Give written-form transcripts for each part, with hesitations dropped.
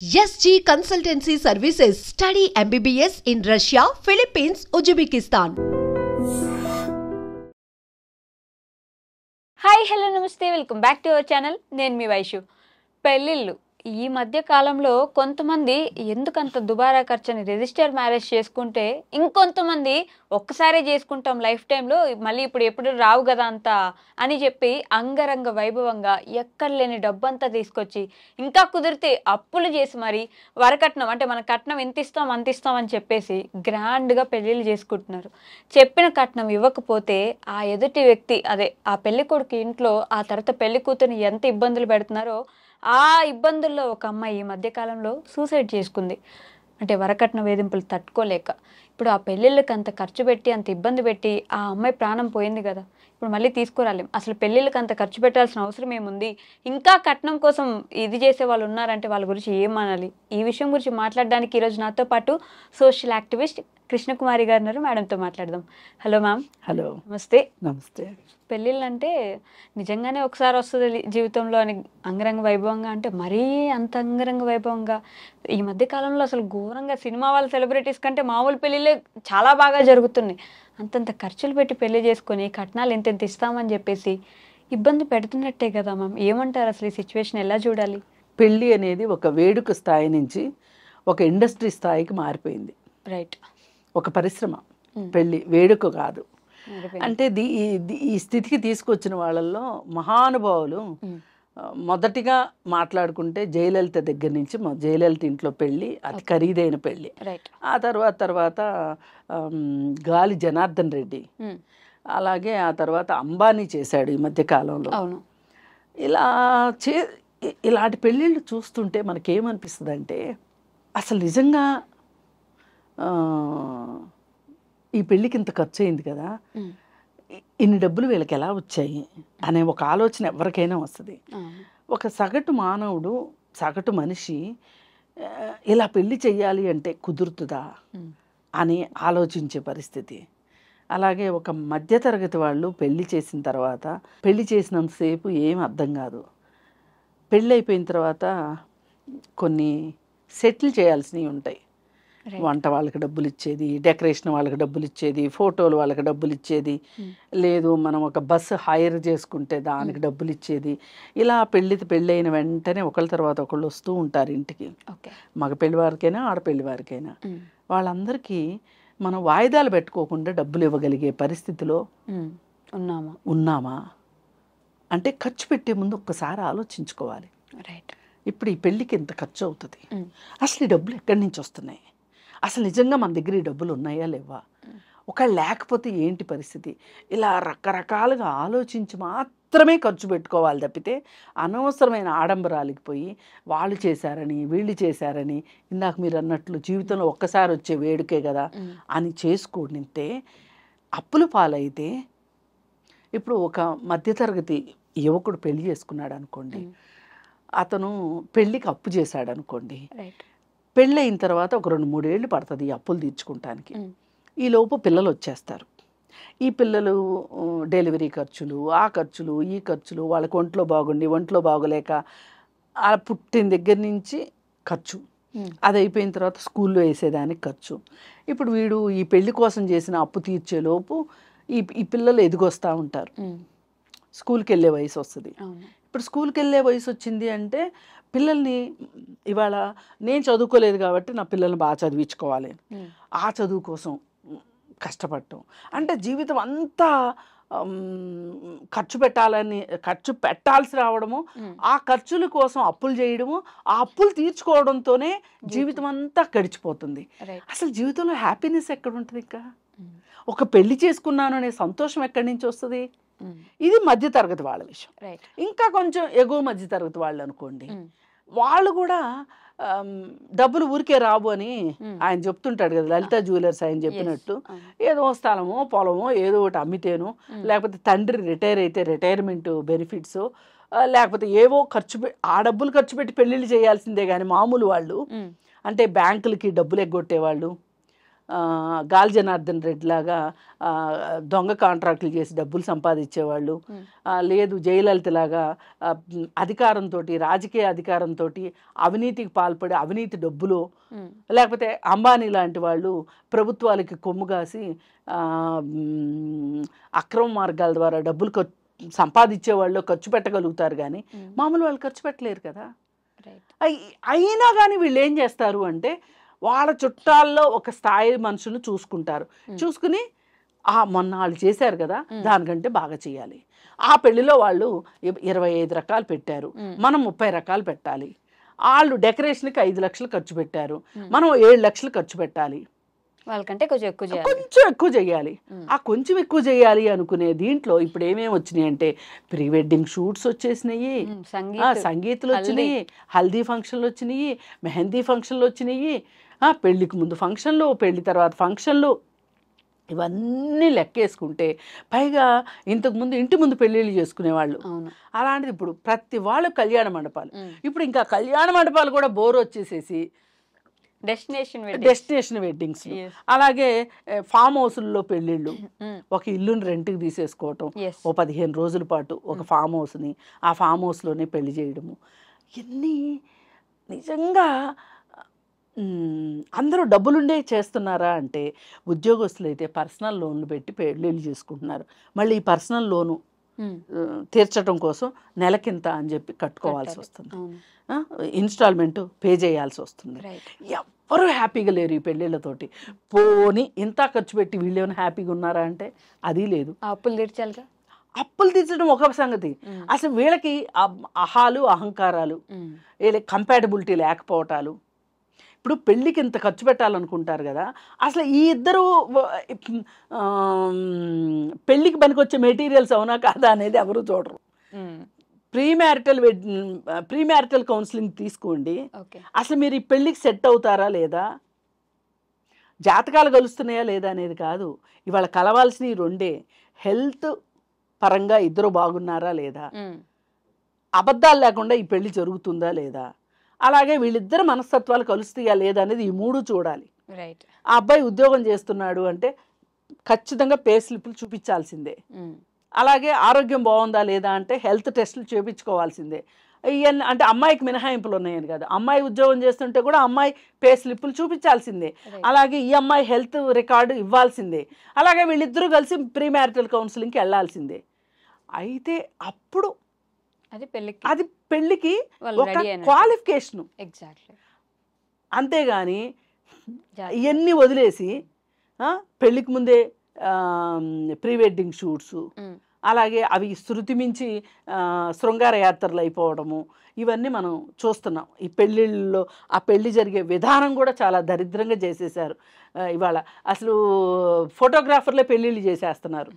SG Consultancy Services. Study MBBS in Russia, Philippines, Uzbekistan. Hi hello namaste welcome back to our channel. నేను మీ వైషు. పెళ్ళిళ్ళు ఈ మధ్య కాలంలో కొంతమంది ఎందుకంత దుబారా ఖర్చుని రిజిస్టర్ మ్యారేజ్ చేసుకుంటే, ఇంకొంతమంది ఒక్కసారే చేసుకుంటాం లైఫ్ టైంలో, మళ్ళీ ఎప్పుడు రావు కదా అంతా అని చెప్పి అంగరంగ వైభవంగా ఎక్కడ లేని డబ్బంతా తీసుకొచ్చి, ఇంకా కుదిరితే అప్పులు చేసి మరి వరకట్నం అంటే మన కట్నం ఎంత ఇస్తాం అంత ఇస్తాం అని చెప్పేసి గ్రాండ్గా పెళ్ళిళ్ళు చేసుకుంటున్నారు. చెప్పిన కట్నం ఇవ్వకపోతే ఆ ఎదుటి వ్యక్తి అదే ఆ పెళ్లి కొడుకు ఇంట్లో ఆ తర్వాత పెళ్లి కూతురిని ఎంత ఇబ్బందులు పెడుతున్నారో, ఆ ఇబ్బందుల్లో ఒక అమ్మాయి ఈ మధ్యకాలంలో సూసైడ్ చేసుకుంది. అంటే వరకట్న వేధింపులు తట్టుకోలేక. ఇప్పుడు ఆ పెళ్ళిళ్ళకి అంత ఖర్చు పెట్టి అంత ఇబ్బంది పెట్టి ఆ అమ్మాయి ప్రాణం పోయింది కదా, ఇప్పుడు మళ్ళీ తీసుకురాలేం. అసలు పెళ్ళిళ్ళకి అంత ఖర్చు పెట్టాల్సిన అవసరం ఏముంది? ఇంకా కట్నం కోసం ఇది చేసే వాళ్ళు ఉన్నారంటే వాళ్ళ గురించి ఏమనాలి? ఈ విషయం గురించి మాట్లాడడానికి ఈరోజు నాతో పాటు సోషల్ యాక్టివిస్ట్ కృష్ణకుమారి గారు ఉన్నారు. మేడంతో మాట్లాడదాం. Hello ma'am. హలో, నమస్తే. నమస్తే. పెళ్ళిళ్ళు అంటే నిజంగానే ఒకసారి వస్తుంది జీవితంలో అని అంగరంగ వైభవంగా, అంటే మరీ అంత అంగరంగ వైభవంగా ఈ మధ్య కాలంలో అసలు ఘోరంగా సినిమా వాళ్ళ సెలబ్రిటీస్ కంటే మామూలు పెళ్ళిళ్ళే చాలా బాగా జరుగుతున్నాయి. అంతంత ఖర్చులు పెట్టి పెళ్లి చేసుకొని కట్నాలు ఎంత ఇస్తామని చెప్పేసి ఇబ్బంది పెడుతున్నట్టే కదా మ్యామ్. ఏమంటారు అసలు ఈ సిచ్యువేషన్ ఎలా చూడాలి? పెళ్ళి అనేది ఒక వేడుక స్థాయి నుంచి ఒక ఇండస్ట్రీ స్థాయికి మారిపోయింది. రైట్. ఒక పరిశ్రమ. పెళ్ళి వేడుక కాదు. అంటే ఈ స్థితికి తీసుకొచ్చిన వాళ్ళల్లో మహానుభావులు మొదటిగా మాట్లాడుకుంటే జయలలిత దగ్గర నుంచి, జయలలిత ఇంట్లో పెళ్ళి అతి ఖరీదైన పెళ్ళి. ఆ తర్వాత గాలి జనార్దన్ రెడ్డి, అలాగే ఆ తర్వాత అంబానీ చేశాడు ఈ మధ్య కాలంలో. ఇలాంటి పెళ్ళిళ్ళు చూస్తుంటే మనకేమనిపిస్తుంది అంటే, అసలు నిజంగా ఈ పెళ్ళికి ఇంత ఖర్చు అయింది కదా, ఇన్ని డబ్బులు వీళ్ళకి ఎలా వచ్చాయి అనే ఒక ఆలోచన ఎవరికైనా వస్తుంది. ఒక సగటు మానవుడు, సగటు మనిషి ఇలా పెళ్ళి చెయ్యాలి అంటే కుదురుతుందా అని ఆలోచించే పరిస్థితి. అలాగే ఒక మధ్యతరగతి వాళ్ళు పెళ్ళి చేసిన తర్వాత, పెళ్ళి చేసినంతసేపు ఏం అర్థం కాదు. పెళ్ళి అయిపోయిన తర్వాత కొన్ని సెటిల్ చేయాల్సినవి ఉంటాయి. వంట వాళ్ళకి డబ్బులు ఇచ్చేది, డెకరేషన్ వాళ్ళకి డబ్బులు ఇచ్చేది, ఫోటోలు వాళ్ళకి డబ్బులు ఇచ్చేది, లేదు మనం ఒక బస్సు హైర్ చేసుకుంటే దానికి డబ్బులు ఇచ్చేది. ఇలా పెళ్ళి అయిన వెంటనే ఒకళ్ళ తర్వాత ఒకళ్ళు వస్తూ ఉంటారు ఇంటికి. మగ పెళ్లి వారికైనా ఆడపెళ్లి వారికైనా వాళ్ళందరికీ మనం వాయిదాలు పెట్టుకోకుండా డబ్బులు ఇవ్వగలిగే పరిస్థితిలో ఉన్నామా అంటే ఖర్చు పెట్టే ముందు ఒక్కసారి ఆలోచించుకోవాలి. ఇప్పుడు ఈ పెళ్ళికి ఎంత ఖర్చు అవుతుంది, అసలు ఈ డబ్బులు ఎక్కడి నుంచి వస్తున్నాయి, అసలు నిజంగా మన దగ్గర ఈ డబ్బులు ఉన్నాయా లేవా, ఒకవేళ లేకపోతే ఏంటి పరిస్థితి, ఇలా రకరకాలుగా ఆలోచించి మాత్రమే ఖర్చు పెట్టుకోవాలి తప్పితే అనవసరమైన ఆడంబరాలకి పోయి వాళ్ళు చేశారని వీళ్ళు చేశారని, ఇందాక మీరు అన్నట్లు జీవితంలో ఒక్కసారి వచ్చే వేడుకే కదా అని చేసుకుంటే అప్పులు పాలైతే. ఇప్పుడు ఒక మధ్యతరగతి యువకుడు పెళ్లి చేసుకున్నాడు అనుకోండి, అతను పెళ్ళికి అప్పు చేశాడు అనుకోండి, పెళ్ళి అయిన తర్వాత ఒక 2-3 ఏళ్ళు పడుతుంది ఈ అప్పులు తీర్చుకుంటానికి. ఈలోపు పిల్లలు వచ్చేస్తారు. ఈ పిల్లలు డెలివరీ ఖర్చులు, ఆ ఖర్చులు, ఈ ఖర్చులు, వాళ్ళకి ఒంట్లో బాగోలేక ఆ పుట్టిన దగ్గర నుంచి ఖర్చు, అది అయిపోయిన తర్వాత స్కూల్లో వేసేదానికి ఖర్చు. ఇప్పుడు వీడు ఈ పెళ్లి కోసం చేసిన అప్పు తీర్చేలోపు ఈ పిల్లలు ఎదిగొస్తూ ఉంటారు, స్కూల్కి వెళ్ళే వయసు వస్తుంది. ఇప్పుడు స్కూల్కి వెళ్ళే వయసు వచ్చింది అంటే పిల్లల్ని ఇవాళ నేను చదువుకోలేదు కాబట్టి నా పిల్లల్ని బాగా చదివించుకోవాలి, ఆ చదువు కోసం కష్టపడటం అంటే జీవితం అంతా ఖర్చు పెట్టాల్సి రావడము, ఆ ఖర్చుల కోసం అప్పులు చేయడము, ఆ అప్పులు తీర్చుకోవడంతోనే జీవితం అంతా గడిచిపోతుంది. అసలు జీవితంలో హ్యాపీనెస్ ఎక్కడ ఉంటుంది? ఇంకా ఒక పెళ్లి చేసుకున్నాను అనే సంతోషం ఎక్కడి నుంచి వస్తుంది? ఇది మధ్యతరగతి వాళ్ళ విషయం. ఇంకా కొంచెం ఎగువ మధ్యతరగతి వాళ్ళు అనుకోండి, వాళ్ళు కూడా డబ్బులు ఊరికే రావు అని ఆయన చెప్తుంటాడు కదా, లలితా జ్యువెలర్స్ ఆయన చెప్పినట్టు, ఏదో స్థలమో పొలమో ఏదో ఒకటి అమ్మితేనో, లేకపోతే తండ్రి రిటైర్ అయితే రిటైర్మెంట్ బెనిఫిట్స్, లేకపోతే ఏవో ఆ డబ్బులు ఖర్చు పెట్టి పెళ్ళిళ్ళు చేయాల్సిందే. కానీ మామూలు వాళ్ళు అంటే బ్యాంకులకి డబ్బులు ఎగ్గొట్టేవాళ్ళు, గాలి జనార్దన్ రెడ్డి లాగా దొంగ కాంట్రాక్టులు చేసి డబ్బులు సంపాదించేవాళ్ళు, లేదు జయలలిత లాగా అధికారంతో, రాజకీయ అధికారంతో అవినీతికి పాల్పడి అవినీతి డబ్బులు, లేకపోతే అంబానీ లాంటి వాళ్ళు ప్రభుత్వాలకి కొమ్ముగాసి అక్రమ మార్గాల ద్వారా డబ్బులు సంపాదించే వాళ్ళు ఖర్చు పెట్టగలుగుతారు, కానీ మామూలు వాళ్ళు ఖర్చు పెట్టలేరు కదా. అయినా కానీ వీళ్ళు ఏం చేస్తారు అంటే వాళ్ళ చుట్టాల్లో ఒక స్థాయి మనుషులు చూసుకుంటారు, చూసుకుని మొన్న వాళ్ళు చేశారు కదా దానికంటే బాగా చేయాలి, ఆ పెళ్లిలో వాళ్ళు 25 రకాలు పెట్టారు, మనం 30 రకాలు పెట్టాలి, వాళ్ళు డెకరేషన్కి 5 లక్షలు ఖర్చు పెట్టారు, మనం 7 లక్షలు ఖర్చు పెట్టాలి, వాళ్ళకంటే కొంచెం ఎక్కువ చేయాలి. ఆ కొంచెం ఎక్కువ చేయాలి అనుకునే దీంట్లో ఇప్పుడు ఏమేమి వచ్చినాయి అంటే ప్రీ వెడ్డింగ్ షూట్స్ వచ్చేసినాయి, సంగీతులు వచ్చినాయి, హల్దీ ఫంక్షన్లు వచ్చినాయి, మెహందీ ఫంక్షన్లు వచ్చినాయి, పెళ్లికి ముందు ఫంక్షన్లు, పెళ్లి తర్వాత ఫంక్షన్లు, ఇవన్నీ లెక్కేసుకుంటే పైగా ఇంతకుముందు ఇంటి ముందు పెళ్ళిళ్ళు చేసుకునేవాళ్ళు, అలాంటిది ఇప్పుడు ప్రతి వాళ్ళు కళ్యాణ మండపాలు. ఇప్పుడు ఇంకా కళ్యాణ మండపాలు కూడా బోర్ వచ్చేసేసి డెస్టినేషన్ వెడ్డింగ్స్, అలాగే ఫామ్ హౌస్ల్లో పెళ్ళిళ్ళు, ఒక ఇల్లుని రెంట్కి తీసేసుకోవటం, ఓ 15 రోజుల పాటు ఒక ఫామ్ హౌస్ని, ఆ ఫామ్ హౌస్లోనే పెళ్లి చేయడము, ఇవన్నీ నిజంగా అందరూ డబ్బులుండే చేస్తున్నారా అంటే ఉద్యోగస్తులు అయితే పర్సనల్ లోన్లు పెట్టి పెళ్ళిళ్ళు చేసుకుంటున్నారు. మళ్ళీ ఈ పర్సనల్ లోను తీర్చడం కోసం నెలకింత అని చెప్పి కట్టుకోవాల్సి వస్తుంది, ఇన్స్టాల్మెంట్ పే చేయాల్సి వస్తుంది. ఎవ్వరూ హ్యాపీగా లేరు ఈ పెళ్ళిళ్ళతోటి. పోని ఇంత ఖర్చు పెట్టి వీళ్ళు ఏమైనా హ్యాపీగా ఉన్నారా అంటే అది లేదు. అప్పులు తీర్చాలిగా, అప్పులు తీర్చడం ఒక సంగతి, అసలు వీళ్ళకి అహాలు అహంకారాలు, వీళ్ళకి కంపాటబిలిటీ లేకపోవటాలు. ఇప్పుడు పెళ్ళికి ఇంత ఖర్చు పెట్టాలనుకుంటారు కదా, అసలు ఈ ఇద్దరు పెళ్ళికి పనికొచ్చే మెటీరియల్స్ అవునా కాదా అనేది ఎవరు చూడరు. ప్రీ మ్యారిటల్ కౌన్సిలింగ్ తీసుకోండి, అసలు మీరు ఈ పెళ్ళికి సెట్ అవుతారా లేదా, జాతకాలు కలుస్తున్నాయా లేదా అనేది కాదు, ఇవాళ కలవాల్సినవి రెండే, హెల్త్ పరంగా ఇద్దరు బాగున్నారా లేదా, అబద్ధాలు లేకుండా ఈ పెళ్లి జరుగుతుందా లేదా, అలాగే వీళ్ళిద్దరు మనస్తత్వాలు కలుస్తాయా లేదా అనేది ఈ 3 చూడాలి. ఆ అబ్బాయి ఉద్యోగం చేస్తున్నాడు అంటే ఖచ్చితంగా పే స్లిప్లు చూపించాల్సిందే, అలాగే ఆరోగ్యం బాగుందా లేదా అంటే హెల్త్ టెస్టులు చేయించుకోవాల్సిందే. ఇవన్నీ అంటే అమ్మాయికి మినహాయింపులు ఉన్నాయని కాదు, అమ్మాయి ఉద్యోగం చేస్తుంటే కూడా అమ్మాయి పే స్లిప్లు చూపించాల్సిందే, అలాగే ఈ అమ్మాయి హెల్త్ రికార్డు ఇవ్వాల్సిందే, అలాగే వీళ్ళిద్దరూ కలిసి ప్రీ మ్యారిటల్ కౌన్సిలింగ్కి వెళ్ళాల్సిందే. అయితే అప్పుడు అది పెళ్ళికి ఒక క్వాలిఫికేషను, అంతేగాని ఇవన్నీ వదిలేసి పెళ్ళికి ముందే ప్రీ వెడ్డింగ్ షూట్స్, అలాగే అవి శృతి మించి శృంగార యాత్రలు అయిపోవడము, ఇవన్నీ మనం చూస్తున్నాం. ఈ పెళ్ళిళ్ళలో ఆ పెళ్ళి జరిగే విధానం కూడా చాలా దరిద్రంగా చేసేసారు. ఇవాళ అసలు ఫోటోగ్రాఫర్లే పెళ్ళిళ్ళు చేసేస్తున్నారు,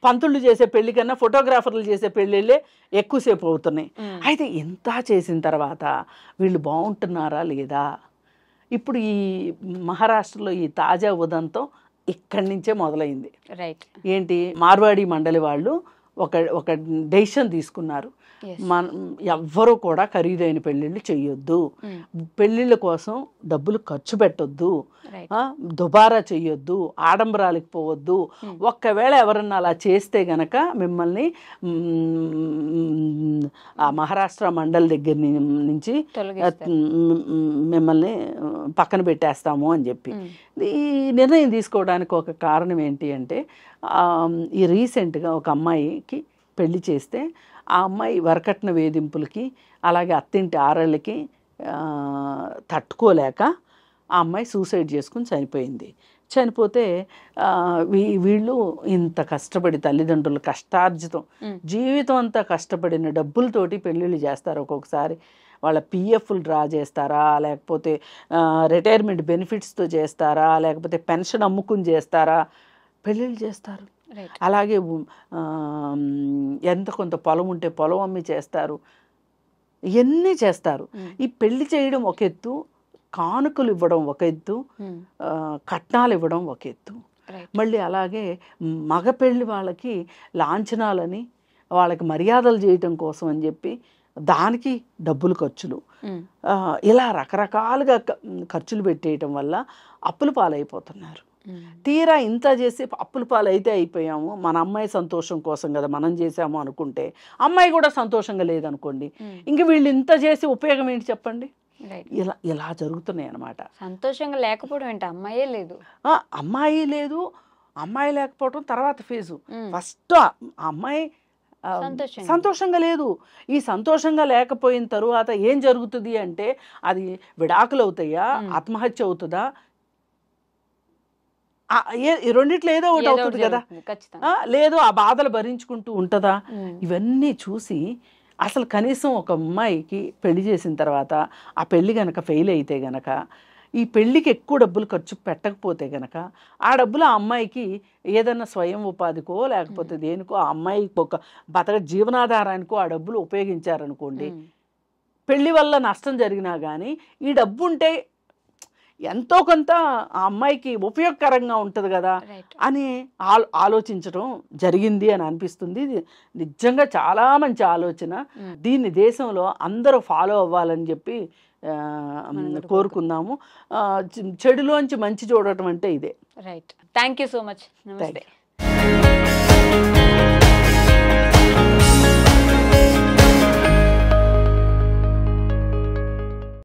పంతుళ్ళు చేసే పెళ్లి కన్నా ఫోటోగ్రాఫర్లు చేసే పెళ్ళిళ్ళే ఎక్కువసేపు అవుతున్నాయి. అయితే ఇంత చేసిన తర్వాత వీళ్ళు బాగుంటున్నారా లేదా, ఇప్పుడు ఈ మహారాష్ట్రలో ఈ తాజా ఉదంతం ఇక్కడి నుంచే మొదలైంది. ఏంటి, మార్వాడి మండలి వాళ్ళు ఒక డెసిషన్ తీసుకున్నారు, ఎవ్వరూ కూడా ఖరీదైన పెళ్ళిళ్ళు చెయ్యొద్దు, పెళ్ళిళ్ళ కోసం డబ్బులు ఖర్చు పెట్టొద్దు, దుబారా చెయ్యొద్దు, ఆడంబరాలకు పోవద్దు, ఒక్కవేళ ఎవరన్నా అలా చేస్తే గనక మిమ్మల్ని ఆ మహారాష్ట్ర మండలి దగ్గర నుంచి మిమ్మల్ని పక్కన పెట్టేస్తాము అని చెప్పి ఈ నిర్ణయం తీసుకోవడానికి ఒక కారణం ఏంటి అంటే, ఈ రీసెంట్గా ఒక అమ్మాయికి పెళ్లి చేస్తే ఆ అమ్మాయి వరకట్న వేధింపులకి అలాగే అత్తింటి ఆరళ్ళకి తట్టుకోలేక ఆ అమ్మాయి సూసైడ్ చేసుకుని చనిపోయింది. చనిపోతే వీళ్ళు ఇంత కష్టపడి తల్లిదండ్రులు కష్టార్జితం జీవితం అంతా కష్టపడిన డబ్బులతోటి పెళ్ళిళ్ళు చేస్తారు. ఒక్కొక్కసారి వాళ్ళ పిఎఫ్లు డ్రా చేస్తారా, లేకపోతే రిటైర్మెంట్ బెనిఫిట్స్తో చేస్తారా, లేకపోతే పెన్షన్ అమ్ముకుని చేస్తారా, పెళ్ళిళ్ళు చేస్తారు. అలాగే ఎంత కొంత పొలం ఉంటే పొలం అమ్మి చేస్తారు, ఇవన్నీ చేస్తారు. ఈ పెళ్లి చేయడం ఒక ఎత్తు, కానుకలు ఇవ్వడం ఒక ఎత్తు, కట్నాలు ఇవ్వడం ఒక ఎత్తు. మళ్ళీ అలాగే మగ పెళ్ళి వాళ్ళకి లాంఛనాలని వాళ్ళకి మర్యాదలు చేయటం కోసం అని చెప్పి దానికి డబ్బులు ఖర్చులు, ఇలా రకరకాలుగా ఖర్చులు పెట్టేయటం వల్ల అప్పుల పాలైపోతున్నారు. తీరా ఇంత చేసి అప్పుల పాలైతే అయిపోయాము, మన అమ్మాయి సంతోషం కోసం కదా మనం చేసాము అనుకుంటే అమ్మాయి కూడా సంతోషంగా లేదనుకోండి, ఇంక వీళ్ళు ఇంత చేసి ఉపయోగం ఏంటి చెప్పండి. ఇలా జరుగుతున్నాయి అన్నమాట. సంతోషంగా లేకపోవడం ఏంటి, అమ్మాయే లేదు, అమ్మాయి లేదు, అమ్మాయి లేకపోవడం తర్వాత ఫేజు. ఫస్ట్ అమ్మాయి సంతోషంగా లేదు. ఈ సంతోషంగా లేకపోయిన తరువాత ఏం జరుగుతుంది అంటే అది విడాకులు అవుతాయా, ఆత్మహత్య అవుతుందా, రెండిట్లో ఏదో ఒకటి అవుతుంది కదా, లేదు ఆ బాధలు భరించుకుంటూ ఉంటుందా. ఇవన్నీ చూసి అసలు కనీసం ఒక అమ్మాయికి పెళ్లి చేసిన తర్వాత ఆ పెళ్లి గనక ఫెయిల్ అయితే గనక, ఈ పెళ్ళికి ఎక్కువ డబ్బులు ఖర్చు పెట్టకపోతే గనక ఆ డబ్బులు ఆ అమ్మాయికి ఏదన్నా స్వయం ఉపాధికో లేకపోతే దేనికో ఆ అమ్మాయికి ఒక జీవనాధారానికో ఆ డబ్బులు ఉపయోగించారనుకోండి, పెళ్లి వల్ల నష్టం జరిగినా కానీ ఈ డబ్బు ఉంటే ఎంతో కొంత ఆ అమ్మాయికి ఉపయోగకరంగా ఉంటుంది కదా అని ఆలోచించడం జరిగింది అని అనిపిస్తుంది. నిజంగా చాలా మంచి ఆలోచన. దీన్ని దేశంలో అందరూ ఫాలో అవ్వాలని చెప్పి కోరుకుందాము. చెడులోంచి మంచి చూడటం అంటే ఇదే. Right. Thank you so much. నమస్తే.